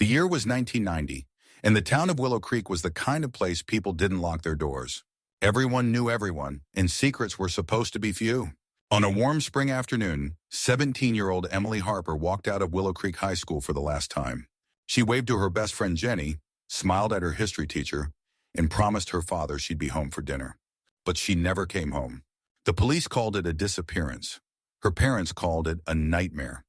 The year was 1990, and the town of Willow Creek was the kind of place people didn't lock their doors. Everyone knew everyone, and secrets were supposed to be few. On a warm spring afternoon, 17-year-old Emily Harper walked out of Willow Creek High School for the last time. She waved to her best friend Jenny, smiled at her history teacher, and promised her father she'd be home for dinner. But she never came home. The police called it a disappearance. Her parents called it a nightmare.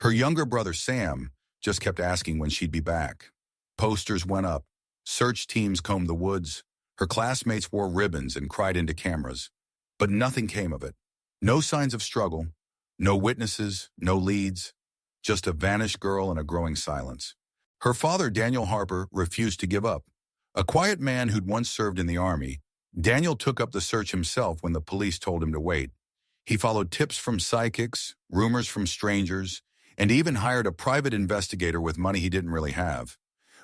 Her younger brother Sam just kept asking when she'd be back. Posters went up. Search teams combed the woods. Her classmates wore ribbons and cried into cameras. But nothing came of it. No signs of struggle. No witnesses. No leads. Just a vanished girl and a growing silence. Her father, Daniel Harper, refused to give up. A quiet man who'd once served in the army, Daniel took up the search himself when the police told him to wait. He followed tips from psychics, rumors from strangers, and even hired a private investigator with money he didn't really have.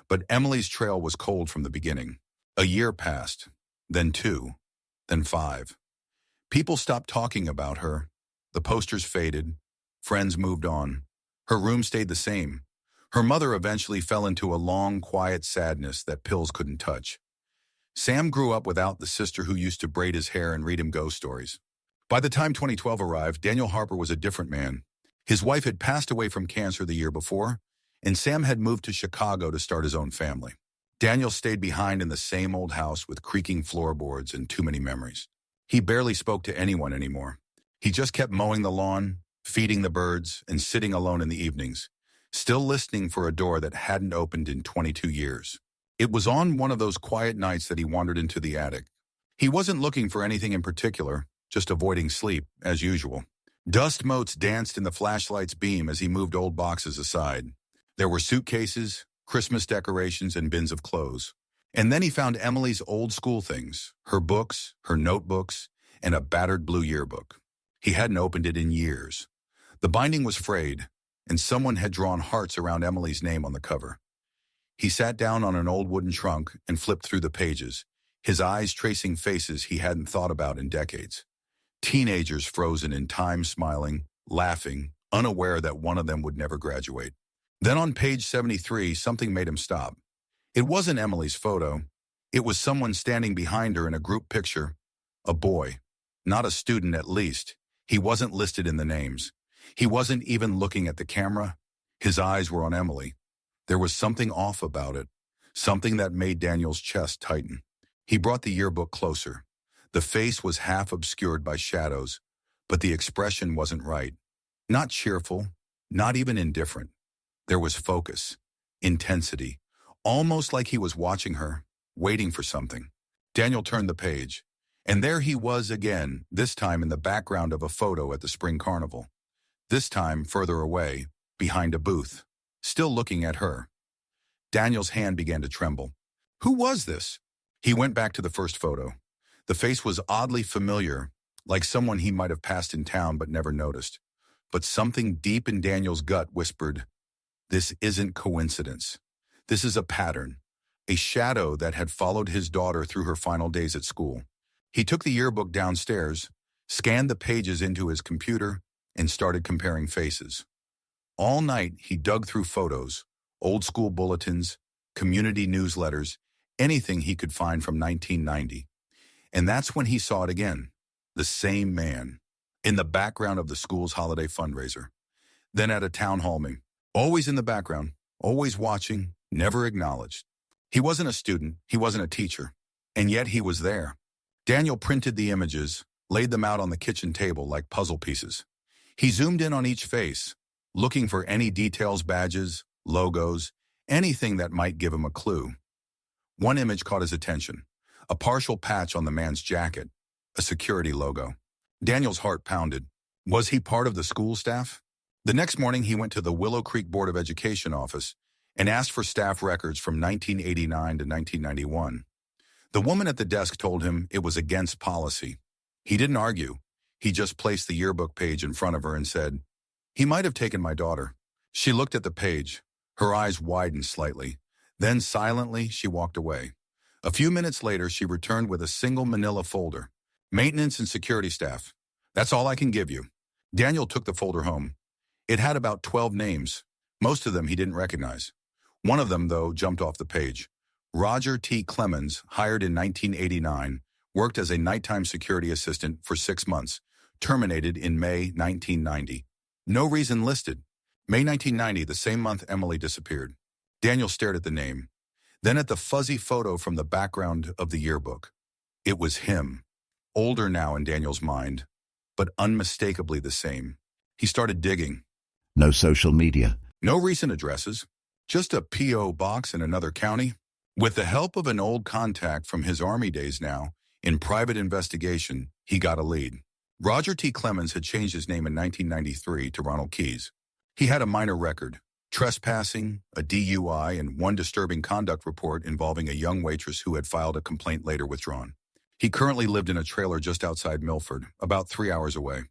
But Emily's trail was cold from the beginning. A year passed, then 2, then 5. People stopped talking about her. The posters faded. Friends moved on. Her room stayed the same. Her mother eventually fell into a long, quiet sadness that pills couldn't touch. Sam grew up without the sister who used to braid his hair and read him ghost stories. By the time 2012 arrived, Daniel Harper was a different man. His wife had passed away from cancer the year before, and Sam had moved to Chicago to start his own family. Daniel stayed behind in the same old house with creaking floorboards and too many memories. He barely spoke to anyone anymore. He just kept mowing the lawn, feeding the birds, and sitting alone in the evenings, still listening for a door that hadn't opened in 22 years. It was on one of those quiet nights that he wandered into the attic. He wasn't looking for anything in particular, just avoiding sleep, as usual. Dust motes danced in the flashlight's beam as he moved old boxes aside. There were suitcases, Christmas decorations, and bins of clothes. And then he found Emily's old school things, her books, her notebooks, and a battered blue yearbook. He hadn't opened it in years. The binding was frayed, and someone had drawn hearts around Emily's name on the cover. He sat down on an old wooden trunk and flipped through the pages, his eyes tracing faces he hadn't thought about in decades. Teenagers frozen in time, smiling, laughing, unaware that one of them would never graduate. Then on page 73, something made him stop. It wasn't Emily's photo. It was someone standing behind her in a group picture. A boy. Not a student, at least. He wasn't listed in the names. He wasn't even looking at the camera. His eyes were on Emily. There was something off about it, something that made Daniel's chest tighten. He brought the yearbook closer. The face was half obscured by shadows, but the expression wasn't right. Not cheerful, not even indifferent. There was focus, intensity, almost like he was watching her, waiting for something. Daniel turned the page, and there he was again, this time in the background of a photo at the spring carnival. This time further away, behind a booth, still looking at her. Daniel's hand began to tremble. Who was this? He went back to the first photo. The face was oddly familiar, like someone he might have passed in town but never noticed. But something deep in Daniel's gut whispered, this isn't coincidence. This is a pattern, a shadow that had followed his daughter through her final days at school. He took the yearbook downstairs, scanned the pages into his computer, and started comparing faces. All night, he dug through photos, old school bulletins, community newsletters, anything he could find from 1990. And that's when he saw it again, the same man, in the background of the school's holiday fundraiser. Then at a town hall meeting, always in the background, always watching, never acknowledged. He wasn't a student, he wasn't a teacher, and yet he was there. Daniel printed the images, laid them out on the kitchen table like puzzle pieces. He zoomed in on each face, looking for any details, badges, logos, anything that might give him a clue. One image caught his attention, a partial patch on the man's jacket, a security logo. Daniel's heart pounded. Was he part of the school staff? The next morning, he went to the Willow Creek Board of Education office and asked for staff records from 1989 to 1991. The woman at the desk told him it was against policy. He didn't argue. He just placed the yearbook page in front of her and said, "He might have taken my daughter." She looked at the page. Her eyes widened slightly. Then silently, she walked away. A few minutes later, she returned with a single manila folder. Maintenance and security staff. That's all I can give you. Daniel took the folder home. It had about 12 names. Most of them he didn't recognize. One of them, though, jumped off the page. Roger T. Clemens, hired in 1989, worked as a nighttime security assistant for 6 months, terminated in May 1990. No reason listed. May 1990, the same month Emily disappeared. Daniel stared at the name, then at the fuzzy photo from the background of the yearbook. It was him, older now in Daniel's mind, but unmistakably the same. He started digging. No social media. No recent addresses, just a P.O. box in another county. With the help of an old contact from his Army days now, in private investigation, he got a lead. Roger T. Clemens had changed his name in 1993 to Ronald Keyes. He had a minor record, trespassing, a DUI, and one disturbing conduct report involving a young waitress who had filed a complaint later withdrawn. He currently lived in a trailer just outside Milford, about 3 hours away.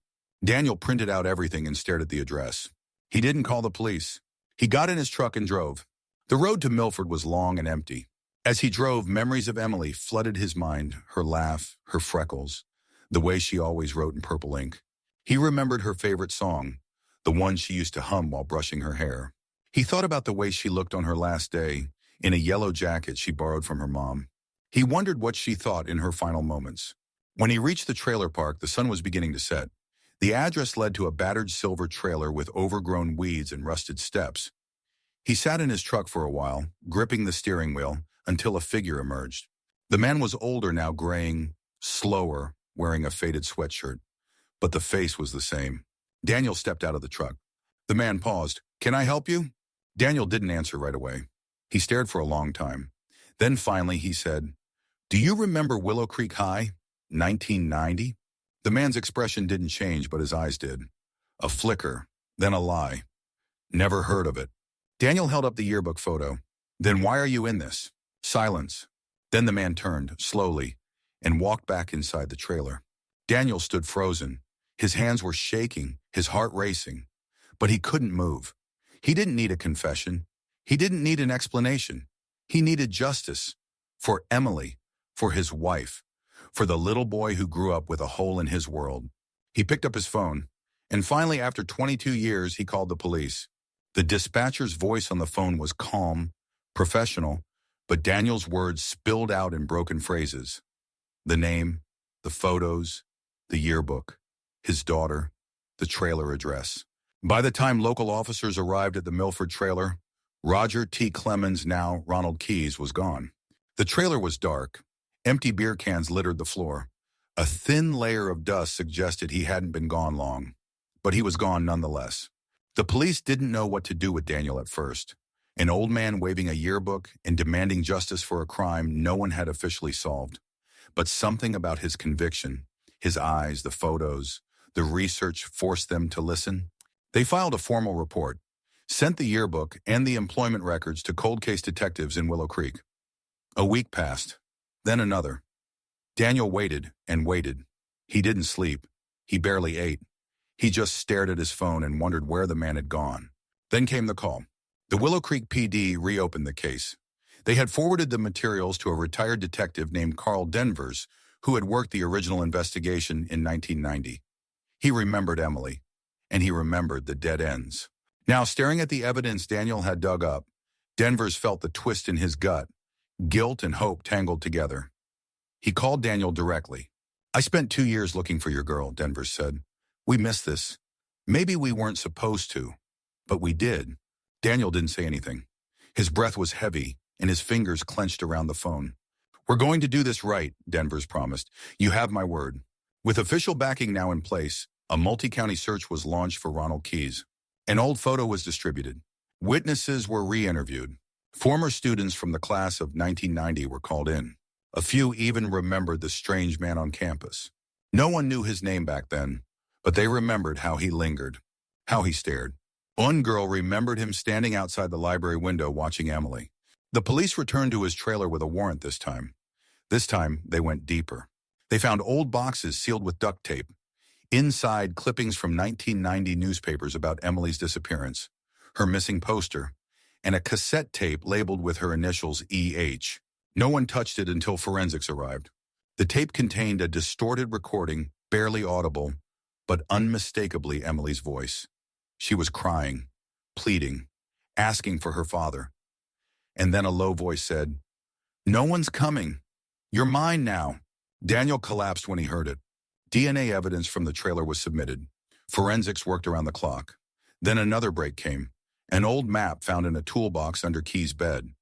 Daniel printed out everything and stared at the address. He didn't call the police. He got in his truck and drove. The road to Milford was long and empty. As he drove, memories of Emily flooded his mind, her laugh, her freckles, the way she always wrote in purple ink. He remembered her favorite song, the one she used to hum while brushing her hair. He thought about the way she looked on her last day, in a yellow jacket she borrowed from her mom. He wondered what she thought in her final moments. When he reached the trailer park, the sun was beginning to set. The address led to a battered silver trailer with overgrown weeds and rusted steps. He sat in his truck for a while, gripping the steering wheel, until a figure emerged. The man was older now, graying, slower, wearing a faded sweatshirt. But the face was the same. Daniel stepped out of the truck. The man paused. "Can I help you?" Daniel didn't answer right away. He stared for a long time. Then finally he said, "Do you remember Willow Creek High, 1990? The man's expression didn't change, but his eyes did. A flicker, then a lie. "Never heard of it." Daniel held up the yearbook photo. "Then why are you in this?" Silence. Then the man turned, slowly, and walked back inside the trailer. Daniel stood frozen. His hands were shaking, his heart racing. But he couldn't move. He didn't need a confession. He didn't need an explanation. He needed justice. For Emily, for his wife, for the little boy who grew up with a hole in his world. He picked up his phone, and finally, after 22 years, he called the police. The dispatcher's voice on the phone was calm, professional, but Daniel's words spilled out in broken phrases. The name, the photos, the yearbook, his daughter, the trailer address. By the time local officers arrived at the Milford trailer, Roger T. Clemens, now Ronald Keyes, was gone. The trailer was dark. Empty beer cans littered the floor. A thin layer of dust suggested he hadn't been gone long, but he was gone nonetheless. The police didn't know what to do with Daniel at first. An old man waving a yearbook and demanding justice for a crime no one had officially solved. But something about his conviction, his eyes, the photos, the research forced them to listen. They filed a formal report, sent the yearbook and the employment records to cold case detectives in Willow Creek. A week passed, then another. Daniel waited and waited. He didn't sleep. He barely ate. He just stared at his phone and wondered where the man had gone. Then came the call. The Willow Creek PD reopened the case. They had forwarded the materials to a retired detective named Carl Denvers, who had worked the original investigation in 1990. He remembered Emily, and he remembered the dead ends. Now, staring at the evidence Daniel had dug up, Denvers felt the twist in his gut, guilt and hope tangled together. He called Daniel directly. "I spent 2 years looking for your girl," Denvers said. "We missed this. Maybe we weren't supposed to, but we did." Daniel didn't say anything. His breath was heavy, and his fingers clenched around the phone. "We're going to do this right," Denvers promised. "You have my word." With official backing now in place, a multi-county search was launched for Ronald Keyes. An old photo was distributed. Witnesses were re-interviewed. Former students from the class of 1990 were called in. A few even remembered the strange man on campus. No one knew his name back then, but they remembered how he lingered, how he stared. One girl remembered him standing outside the library window watching Emily. The police returned to his trailer with a warrant this time. This time, they went deeper. They found old boxes sealed with duct tape. Inside, clippings from 1990 newspapers about Emily's disappearance, her missing poster, and a cassette tape labeled with her initials E.H. No one touched it until forensics arrived. The tape contained a distorted recording, barely audible, but unmistakably Emily's voice. She was crying, pleading, asking for her father. and then a low voice said, "No one's coming. You're mine now." Daniel collapsed when he heard it. DNA evidence from the trailer was submitted. Forensics worked around the clock. Then another break came. An old map found in a toolbox under Key's bed.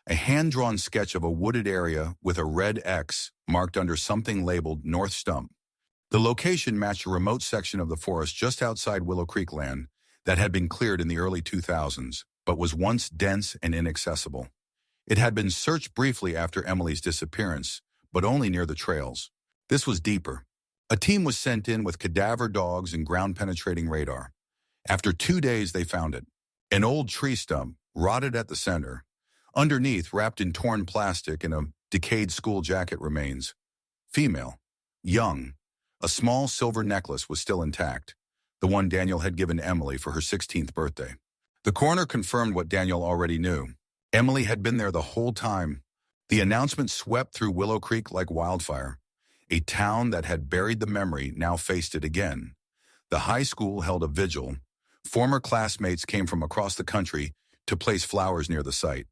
A hand-drawn sketch of a wooded area with a red X marked under something labeled North Stump. The location matched a remote section of the forest just outside Willow Creek land that had been cleared in the early 2000s, but was once dense and inaccessible. It had been searched briefly after Emily's disappearance, but only near the trails. This was deeper. A team was sent in with cadaver dogs and ground-penetrating radar. After 2 days, they found it. An old tree stump, rotted at the center. Underneath, wrapped in torn plastic and a decayed school jacket remains. Female. Young. A small silver necklace was still intact, the one Daniel had given Emily for her 16th birthday. The coroner confirmed what Daniel already knew. Emily had been there the whole time. The announcement swept through Willow Creek like wildfire. A town that had buried the memory now faced it again. The high school held a vigil. Former classmates came from across the country to place flowers near the site.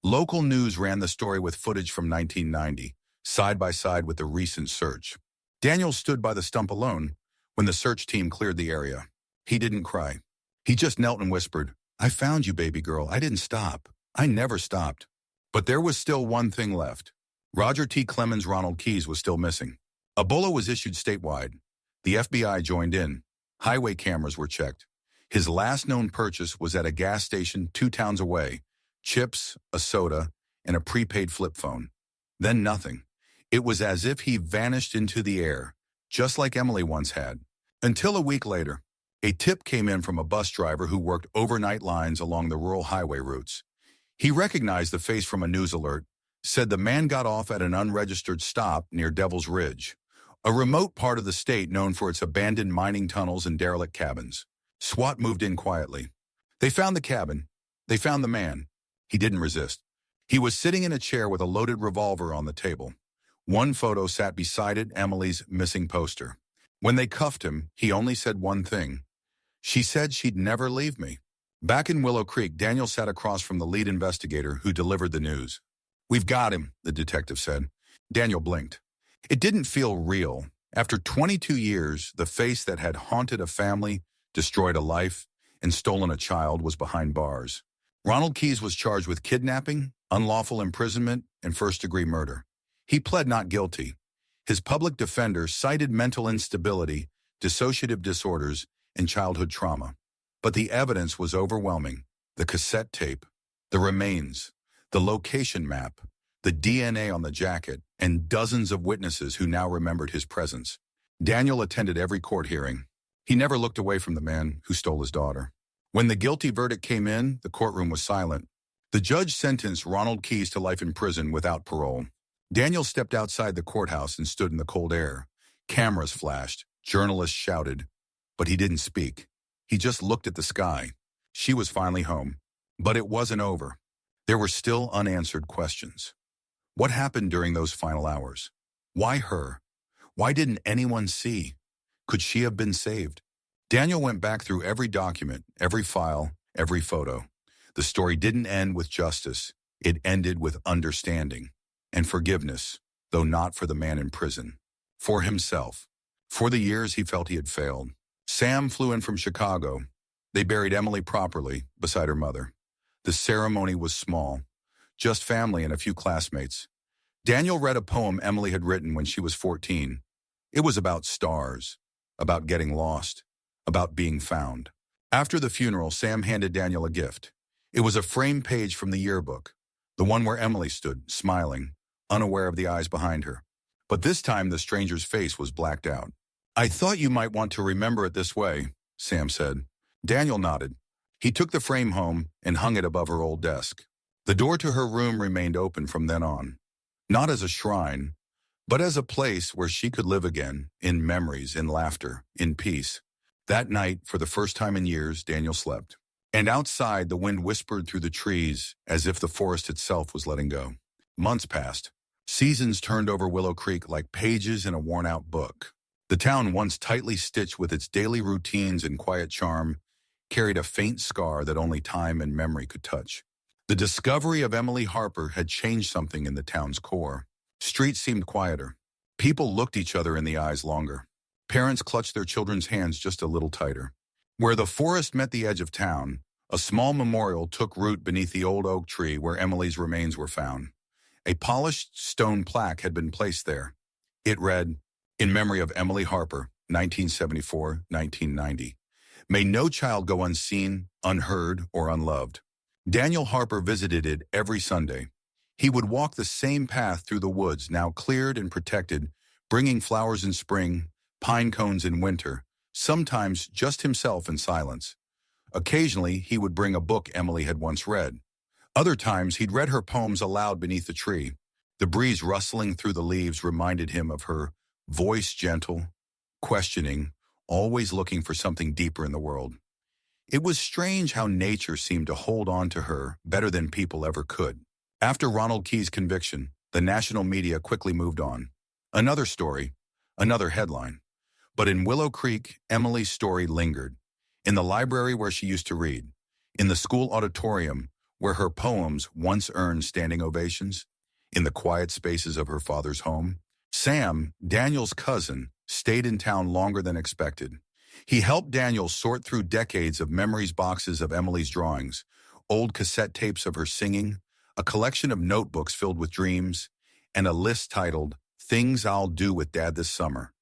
Local news ran the story with footage from 1990, side by side with the recent search. Daniel stood by the stump alone when the search team cleared the area. He didn't cry. He just knelt and whispered, "I found you, baby girl. I didn't stop. I never stopped." But there was still one thing left. Roger T. Clemens' Ronald Keyes was still missing. A BOLO was issued statewide. The FBI joined in. Highway cameras were checked. His last known purchase was at a gas station 2 towns away. Chips, a soda, and a prepaid flip phone. Then nothing. It was as if he vanished into the air, just like Emily once had. Until a week later, a tip came in from a bus driver who worked overnight lines along the rural highway routes. He recognized the face from a news alert, said the man got off at an unregistered stop near Devil's Ridge, a remote part of the state known for its abandoned mining tunnels and derelict cabins. SWAT moved in quietly. They found the cabin. They found the man. He didn't resist. He was sitting in a chair with a loaded revolver on the table. One photo sat beside it, Emily's missing poster. When they cuffed him, he only said one thing. "She said she'd never leave me." Back in Willow Creek, Daniel sat across from the lead investigator who delivered the news. "We've got him," the detective said. Daniel blinked. It didn't feel real. After 22 years, the face that had haunted a family, destroyed a life, and stolen a child was behind bars. Ronald Keyes was charged with kidnapping, unlawful imprisonment, and first-degree murder. He pled not guilty. His public defender cited mental instability, dissociative disorders, and childhood trauma. But the evidence was overwhelming. The cassette tape, the remains, the location map, the DNA on the jacket, and dozens of witnesses who now remembered his presence. Daniel attended every court hearing. He never looked away from the man who stole his daughter. When the guilty verdict came in, the courtroom was silent. The judge sentenced Ronald Keyes to life in prison without parole. Daniel stepped outside the courthouse and stood in the cold air. Cameras flashed, journalists shouted, but he didn't speak. He just looked at the sky. She was finally home. But it wasn't over. There were still unanswered questions. What happened during those final hours? Why her? Why didn't anyone see? Could she have been saved? Daniel went back through every document, every file, every photo. The story didn't end with justice. It ended with understanding and forgiveness, though not for the man in prison. For himself. For the years he felt he had failed. Sam flew in from Chicago. They buried Emily properly beside her mother. The ceremony was small, just family and a few classmates. Daniel read a poem Emily had written when she was 14. It was about stars, about getting lost, about being found. After the funeral, Sam handed Daniel a gift. It was a framed page from the yearbook, the one where Emily stood, smiling, unaware of the eyes behind her. But this time the stranger's face was blacked out. "I thought you might want to remember it this way," Sam said. Daniel nodded. He took the frame home and hung it above her old desk. The door to her room remained open from then on. Not as a shrine, but as a place where she could live again, in memories, in laughter, in peace. That night, for the first time in years, Daniel slept. And outside, the wind whispered through the trees as if the forest itself was letting go. Months passed. Seasons turned over Willow Creek like pages in a worn-out book. The town, once tightly stitched with its daily routines and quiet charm, carried a faint scar that only time and memory could touch. The discovery of Emily Harper had changed something in the town's core. Streets seemed quieter. People looked each other in the eyes longer. Parents clutched their children's hands just a little tighter. Where the forest met the edge of town, a small memorial took root beneath the old oak tree where Emily's remains were found. A polished stone plaque had been placed there. It read, "In memory of Emily Harper, 1974-1990. May no child go unseen, unheard, or unloved." Daniel Harper visited it every Sunday. He would walk the same path through the woods, now cleared and protected, bringing flowers in spring, pine cones in winter, sometimes just himself in silence. Occasionally, he would bring a book Emily had once read. Other times, he'd read her poems aloud beneath the tree. The breeze rustling through the leaves reminded him of her voice, gentle, questioning, always looking for something deeper in the world. It was strange how nature seemed to hold on to her better than people ever could. After Ronald Key's conviction, the national media quickly moved on. Another story, another headline. But in Willow Creek, Emily's story lingered. In the library where she used to read, in the school auditorium where her poems once earned standing ovations, in the quiet spaces of her father's home. Sam, Daniel's cousin, stayed in town longer than expected. He helped Daniel sort through decades of memories boxes of Emily's drawings, old cassette tapes of her singing, a collection of notebooks filled with dreams, and a list titled, "Things I'll Do with Dad This Summer."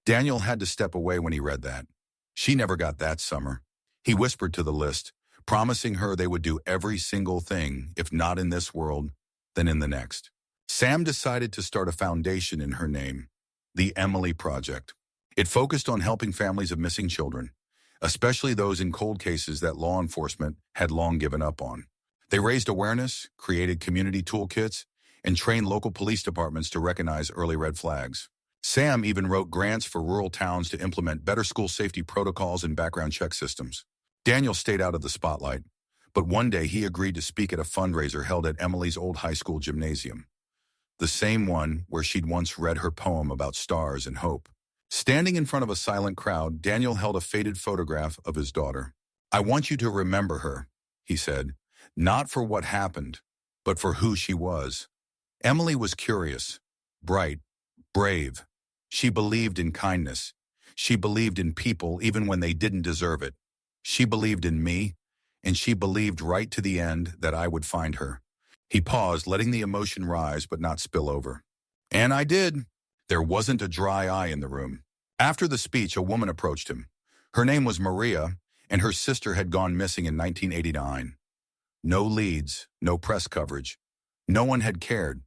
Daniel had to step away when he read that. She never got that summer. He whispered to the list, promising her they would do every single thing, if not in this world, then in the next. Sam decided to start a foundation in her name, the Emily Project. It focused on helping families of missing children, especially those in cold cases that law enforcement had long given up on. They raised awareness, created community toolkits, and trained local police departments to recognize early red flags. Sam even wrote grants for rural towns to implement better school safety protocols and background check systems. Daniel stayed out of the spotlight, but one day he agreed to speak at a fundraiser held at Emily's old high school gymnasium, the same one where she'd once read her poem about stars and hope. Standing in front of a silent crowd, Daniel held a faded photograph of his daughter. "I want you to remember her," he said, "not for what happened, but for who she was." Emily was curious, bright, brave. She believed in kindness. She believed in people even when they didn't deserve it. She believed in me, and she believed right to the end that I would find her. He paused, letting the emotion rise but not spill over. "And I did." There wasn't a dry eye in the room. After the speech, a woman approached him. Her name was Maria, and her sister had gone missing in 1989. No leads, no press coverage. No one had cared.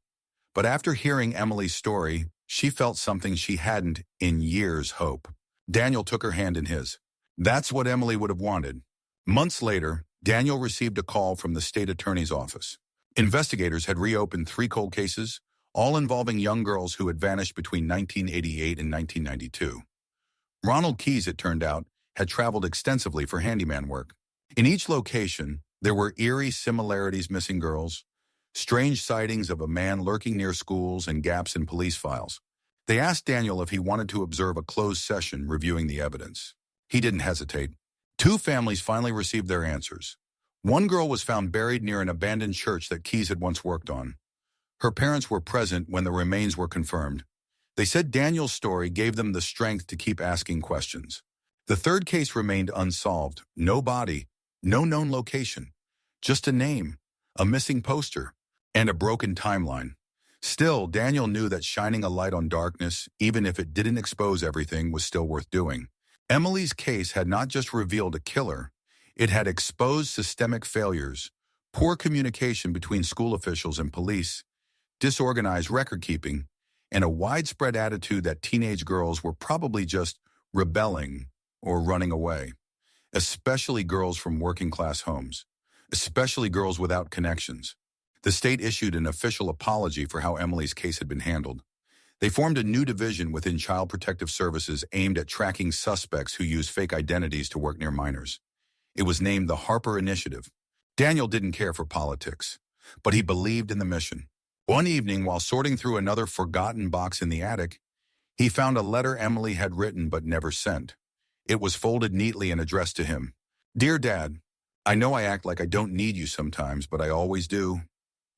But after hearing Emily's story, she felt something she hadn't in years hope. Daniel took her hand in his. That's what Emily would have wanted. Months later, Daniel received a call from the state attorney's office. Investigators had reopened 3 cold cases, all involving young girls who had vanished between 1988 and 1992. Ronald Keyes, it turned out, had traveled extensively for handyman work. In each location, there were eerie similarities: missing girls, strange sightings of a man lurking near schools, and gaps in police files. They asked Daniel if he wanted to observe a closed session reviewing the evidence. He didn't hesitate. 2 families finally received their answers. One girl was found buried near an abandoned church that Keyes had once worked on. Her parents were present when the remains were confirmed. They said Daniel's story gave them the strength to keep asking questions. The 3rd case remained unsolved. No body, no known location, just a name, a missing poster, and a broken timeline. Still, Daniel knew that shining a light on darkness, even if it didn't expose everything, was still worth doing. Emily's case had not just revealed a killer, it had exposed systemic failures, poor communication between school officials and police, disorganized record-keeping, and a widespread attitude that teenage girls were probably just rebelling or running away, especially girls from working-class homes, especially girls without connections. The state issued an official apology for how Emily's case had been handled. They formed a new division within Child Protective Services aimed at tracking suspects who use fake identities to work near minors. It was named the Harper Initiative. Daniel didn't care for politics, but he believed in the mission. One evening, while sorting through another forgotten box in the attic, he found a letter Emily had written but never sent. It was folded neatly and addressed to him. "Dear Dad, I know I act like I don't need you sometimes, but I always do.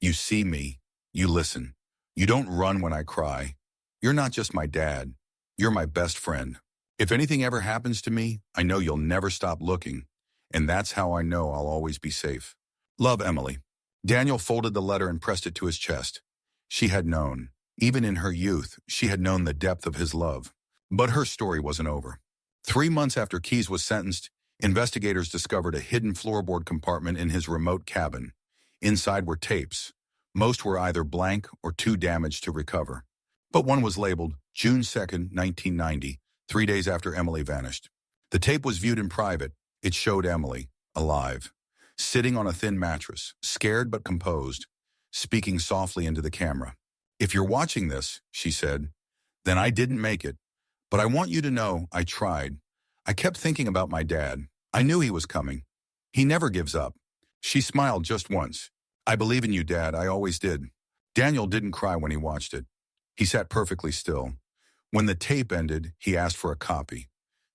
You see me. You listen. You don't run when I cry. You're not just my dad. You're my best friend. If anything ever happens to me, I know you'll never stop looking. And that's how I know I'll always be safe. Love, Emily. Daniel folded the letter and pressed it to his chest. She had known. Even in her youth, she had known the depth of his love. But her story wasn't over. 3 months after Keyes was sentenced, investigators discovered a hidden floorboard compartment in his remote cabin. Inside were tapes. Most were either blank or too damaged to recover. But one was labeled June 2nd, 1990, 3 days after Emily vanished. The tape was viewed in private. It showed Emily, alive, sitting on a thin mattress, scared but composed, speaking softly into the camera. "If you're watching this," she said, "then I didn't make it. But I want you to know I tried. I kept thinking about my dad. I knew he was coming. He never gives up." She smiled just once. "I believe in you, Dad. I always did." Daniel didn't cry when he watched it. He sat perfectly still. When the tape ended, he asked for a copy.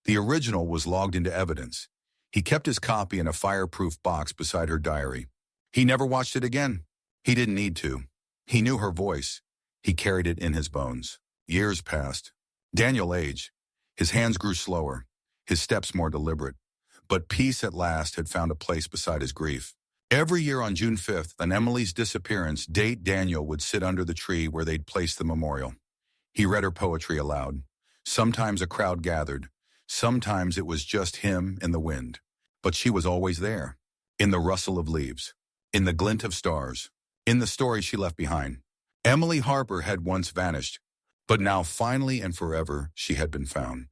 The original was logged into evidence. He kept his copy in a fireproof box beside her diary. He never watched it again. He didn't need to. He knew her voice. He carried it in his bones. Years passed. Daniel aged. His hands grew slower, his steps more deliberate. But peace at last had found a place beside his grief. Every year on June 5th, on Emily's disappearance date, Daniel would sit under the tree where they'd placed the memorial. He read her poetry aloud. Sometimes a crowd gathered. Sometimes it was just him and the wind. But she was always there, in the rustle of leaves, in the glint of stars, in the story she left behind. Emily Harper had once vanished, but now finally and forever she had been found.